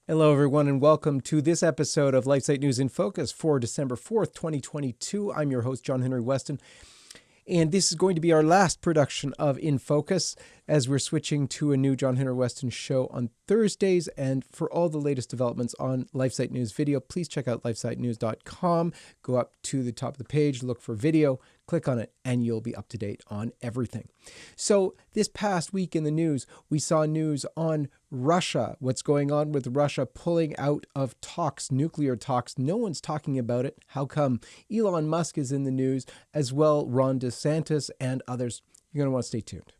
Hello, everyone, and welcome to this episode of LifeSite News in Focus for December 4th, 2022. I'm your host, John Henry Westen, and this is going to be our last production of In Focus as we're switching to a new John Henry Westen show on Thursdays. And for all the latest developments on LifeSite News video, please check out lifesitenews.com. Go up to the top of the page, look for video, click on it, and you'll be up to date on everything. So this past week in the news, we saw news on Russia, what's going on with Russia pulling out of talks, nuclear talks. No one's talking about it. How come? Elon Musk is in the news, as well Ron DeSantis and others. You're going to want to stay tuned.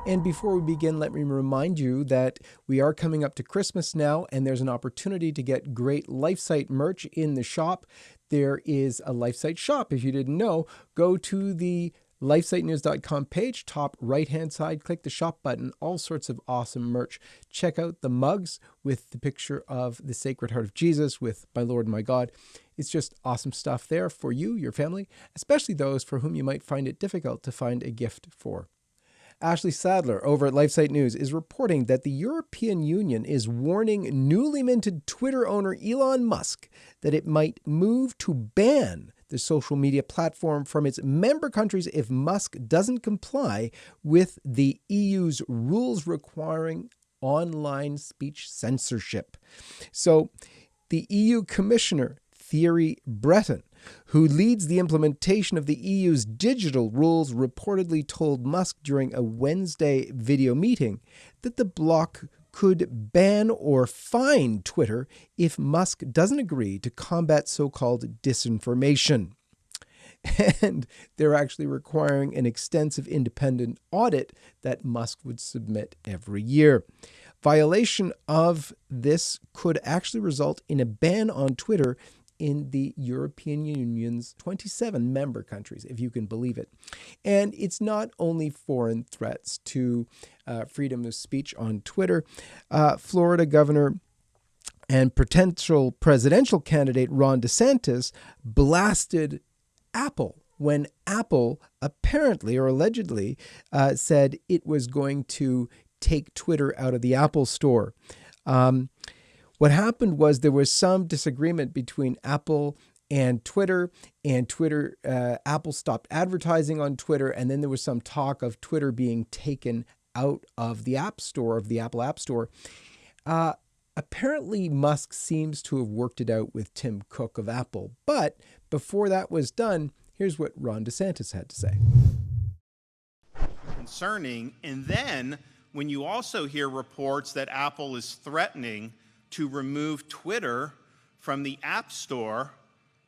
And before we begin, let me remind you that we are coming up to Christmas now, and there's an opportunity to get great LifeSite merch in the shop. There is a LifeSite shop. If you didn't know, go to the lifesitenews.com page, top right-hand side, click the shop button, all sorts of awesome merch. Check out the mugs with the picture of the Sacred Heart of Jesus with My Lord and My God. It's just awesome stuff there for you, your family, especially those for whom you might find it difficult to find a gift for. Ashley Sadler over at LifeSite News is reporting that the European Union is warning newly minted Twitter owner Elon Musk that it might move to ban the social media platform from its member countries if Musk doesn't comply with the EU's rules requiring online speech censorship. So the EU Commissioner, Thierry Breton, who leads the implementation of the EU's digital rules, reportedly told Musk during a Wednesday video meeting that the bloc could ban or fine Twitter if Musk doesn't agree to combat so-called disinformation. And they're actually requiring an extensive independent audit that Musk would submit every year. Violation of this could actually result in a ban on Twitter in the European Union's 27 member countries, if you can believe it. And it's not only foreign threats to freedom of speech on Twitter. Florida Governor and potential presidential candidate Ron DeSantis blasted Apple when Apple apparently or allegedly said it was going to take Twitter out of the Apple Store. What happened was there was some disagreement between Apple and Twitter, Apple stopped advertising on Twitter, and then there was some talk of Twitter being taken out of the App Store, of the Apple App Store. Apparently, Musk seems to have worked it out with Tim Cook of Apple. But before that was done, here's what Ron DeSantis had to say. Concerning, and then when you also hear reports that Apple is threatening to remove Twitter from the App Store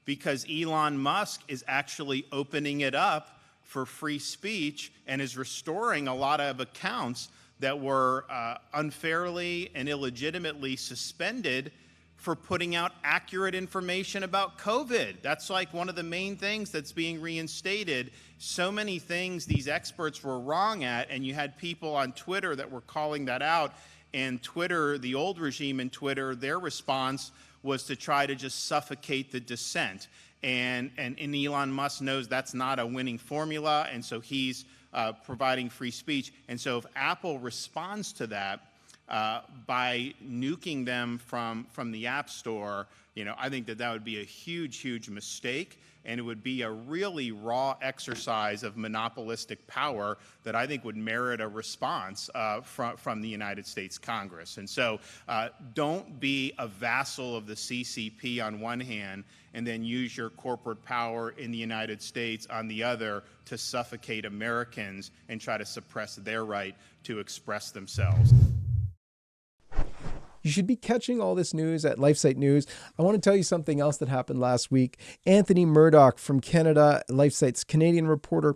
because Elon Musk is actually opening it up for free speech and is restoring a lot of accounts that were unfairly and illegitimately suspended for putting out accurate information about COVID. That's like one of the main things that's being reinstated. So many things these experts were wrong at, and you had people on Twitter that were calling that out. And Twitter, the old regime in Twitter, their response was to try to just suffocate the dissent. And Elon Musk knows that's not a winning formula, and so he's providing free speech. And so if Apple responds to that by nuking them from the App Store, I think that would be a huge, huge mistake. And it would be a really raw exercise of monopolistic power that I think would merit a response from the United States Congress. And so don't be a vassal of the CCP on one hand and then use your corporate power in the United States on the other to suffocate Americans and try to suppress their right to express themselves. You should be catching all this news at LifeSite News. I want to tell you something else that happened last week. Anthony Murdoch from Canada, LifeSite's Canadian reporter,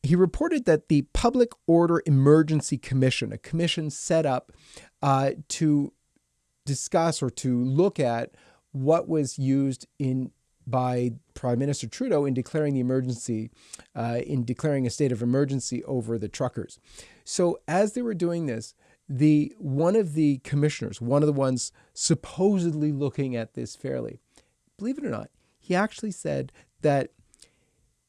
he reported that the Public Order Emergency Commission, a commission set up to discuss or to look at what was used by Prime Minister Trudeau in declaring the emergency, in declaring a state of emergency over the truckers. So as they were doing this, one of the commissioners, one of the ones supposedly looking at this fairly, believe it or not, he actually said that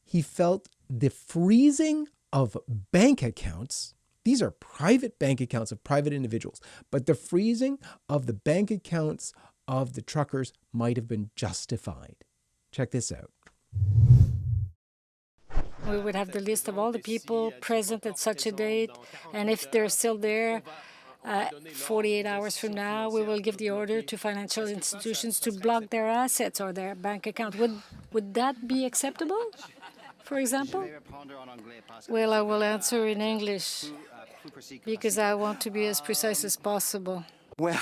he felt the freezing of bank accounts, these are private bank accounts of private individuals, but the freezing of the bank accounts of the truckers might have been justified. Check this out. We would have the list of all the people present at such a date, and if they're still there 48 hours from now, we will give the order to financial institutions to block their assets or their bank account. Would that be acceptable, for example? Well, I will answer in English because I want to be as precise as possible. Well,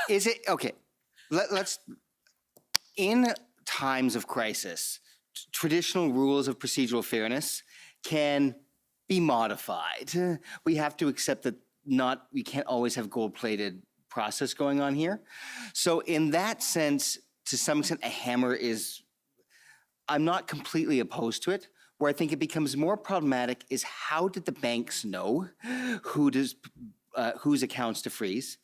is it okay? Let's in times of crisis, traditional rules of procedural fairness can be modified. We have to accept that we can't always have gold-plated process going on here. So in that sense, to some extent, a hammer I'm not completely opposed to it. Where I think it becomes more problematic is how did the banks know whose accounts to freeze?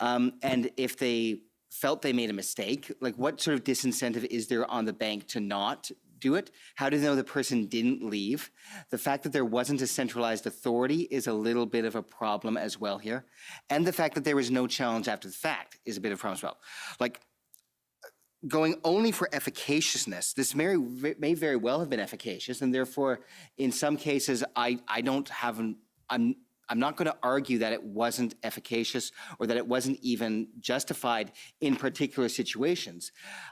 And if they felt they made a mistake, like what sort of disincentive is there on the bank to not do it? How do they know the person didn't leave? The fact that there wasn't a centralized authority is a little bit of a problem as well here. And the fact that there was no challenge after the fact is a bit of a problem as well. Like going only for efficaciousness, this may very well have been efficacious, and therefore in some cases I'm not going to argue that it wasn't efficacious or that it wasn't even justified in particular situations.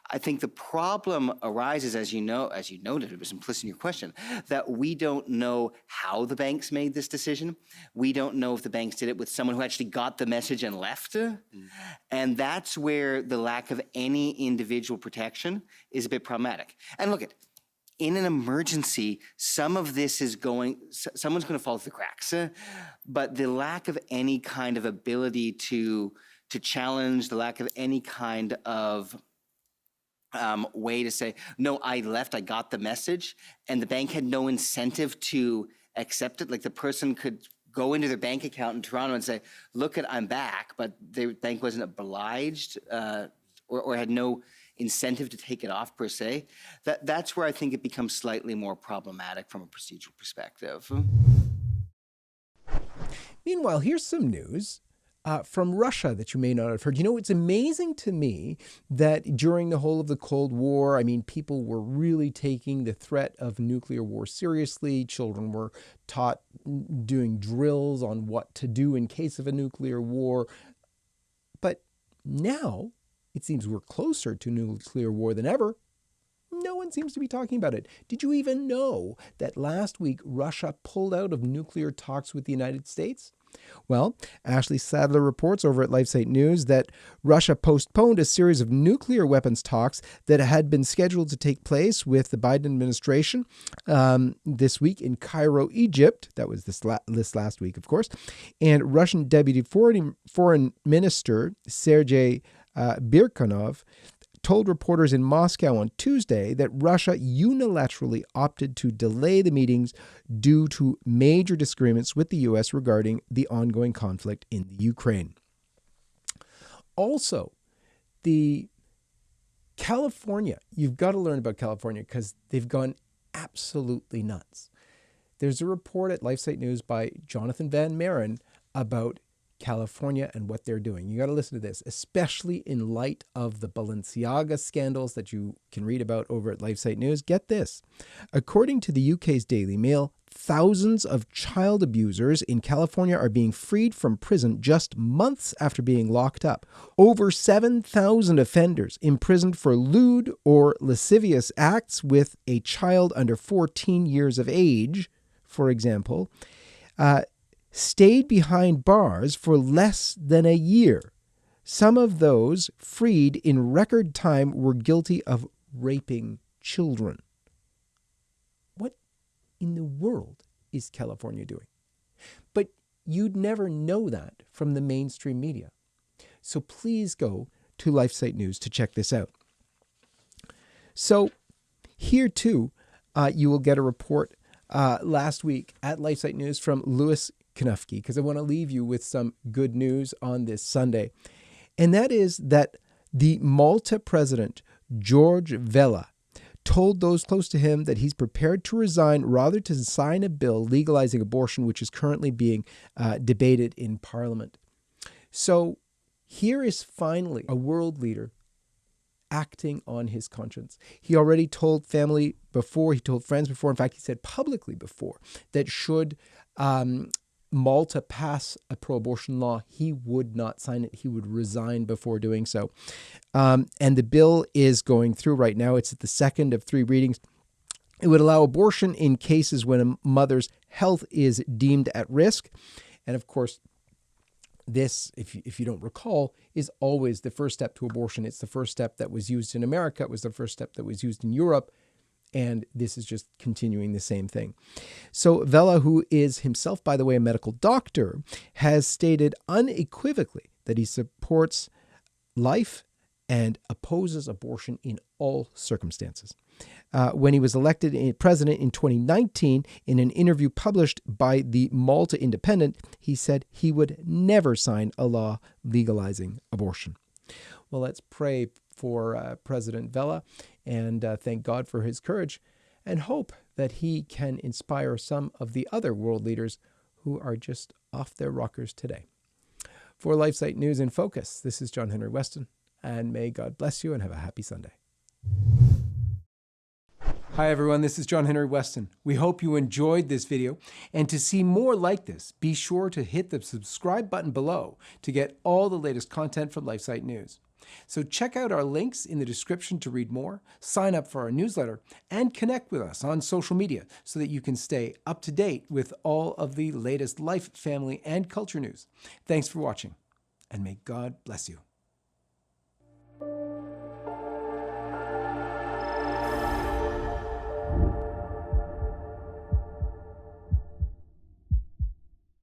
I think the problem arises, as you noted, it was implicit in your question, that we don't know how the banks made this decision. We don't know if the banks did it with someone who actually got the message and left. And that's where the lack of any individual protection is a bit problematic. And look, in an emergency, some of this is someone's going to fall through the cracks. But the lack of any kind of ability to challenge, the lack of any kind of way to say, no, I left, I got the message, and the bank had no incentive to accept it. Like the person could go into their bank account in Toronto and say, look, I'm back, but the bank wasn't obliged or had no incentive to take it off per se. That's where I think it becomes slightly more problematic from a procedural perspective. Meanwhile, here's some news from Russia that you may not have heard. You know, it's amazing to me that during the whole of the Cold War, I mean, people were really taking the threat of nuclear war seriously. Children were taught doing drills on what to do in case of a nuclear war. But now it seems we're closer to nuclear war than ever. No one seems to be talking about it. Did you even know that last week Russia pulled out of nuclear talks with the United States? Well, Ashley Sadler reports over at LifeSite News that Russia postponed a series of nuclear weapons talks that had been scheduled to take place with the Biden administration this week in Cairo, Egypt. That was this last week, of course. And Russian Deputy Foreign Minister Sergei Birkanov told reporters in Moscow on Tuesday that Russia unilaterally opted to delay the meetings due to major disagreements with the U.S. regarding the ongoing conflict in the Ukraine. Also, California, you've got to learn about California because they've gone absolutely nuts. There's a report at LifeSite News by Jonathan Van Maren about California and what they're doing. You got to listen to this, especially in light of the Balenciaga scandals that you can read about over at LifeSite News. Get this. According to the UK's Daily Mail, thousands of child abusers in California are being freed from prison just months after being locked up. Over 7,000 offenders imprisoned for lewd or lascivious acts with a child under 14 years of age, for example, stayed behind bars for less than a year. Some of those freed in record time were guilty of raping children. What in the world is California doing? But you'd never know that from the mainstream media. So please go to LifeSite News to check this out. So here too, you will get a report last week at LifeSite News from Louis Kanufki, because I want to leave you with some good news on this Sunday. And that is that the Malta president, George Vella, told those close to him that he's prepared to resign rather to sign a bill legalizing abortion, which is currently being debated in Parliament. So here is finally a world leader acting on his conscience. He already told family before, he told friends before, in fact, he said publicly before, that should Malta pass a pro-abortion law, he would not sign it. He would resign before doing so. And the bill is going through right now. It's at the second of 3 readings. It would allow abortion in cases when a mother's health is deemed at risk. And of course, this, if you don't recall, is always the first step to abortion. It's the first step that was used in America. It was the first step that was used in Europe. And this is just continuing the same thing. So Vella, who is himself, by the way, a medical doctor, has stated unequivocally that he supports life and opposes abortion in all circumstances. When he was elected president in 2019, in an interview published by the Malta Independent, he said he would never sign a law legalizing abortion. Well, let's pray for President Vella and thank God for his courage and hope that he can inspire some of the other world leaders who are just off their rockers today. For LifeSite News in Focus, this is John Henry Westen, and may God bless you and have a happy Sunday. Hi everyone, this is John Henry Westen. We hope you enjoyed this video, and to see more like this, be sure to hit the subscribe button below to get all the latest content from LifeSite News. So check out our links in the description to read more, sign up for our newsletter, and connect with us on social media so that you can stay up to date with all of the latest life, family, and culture news. Thanks for watching, and may God bless you.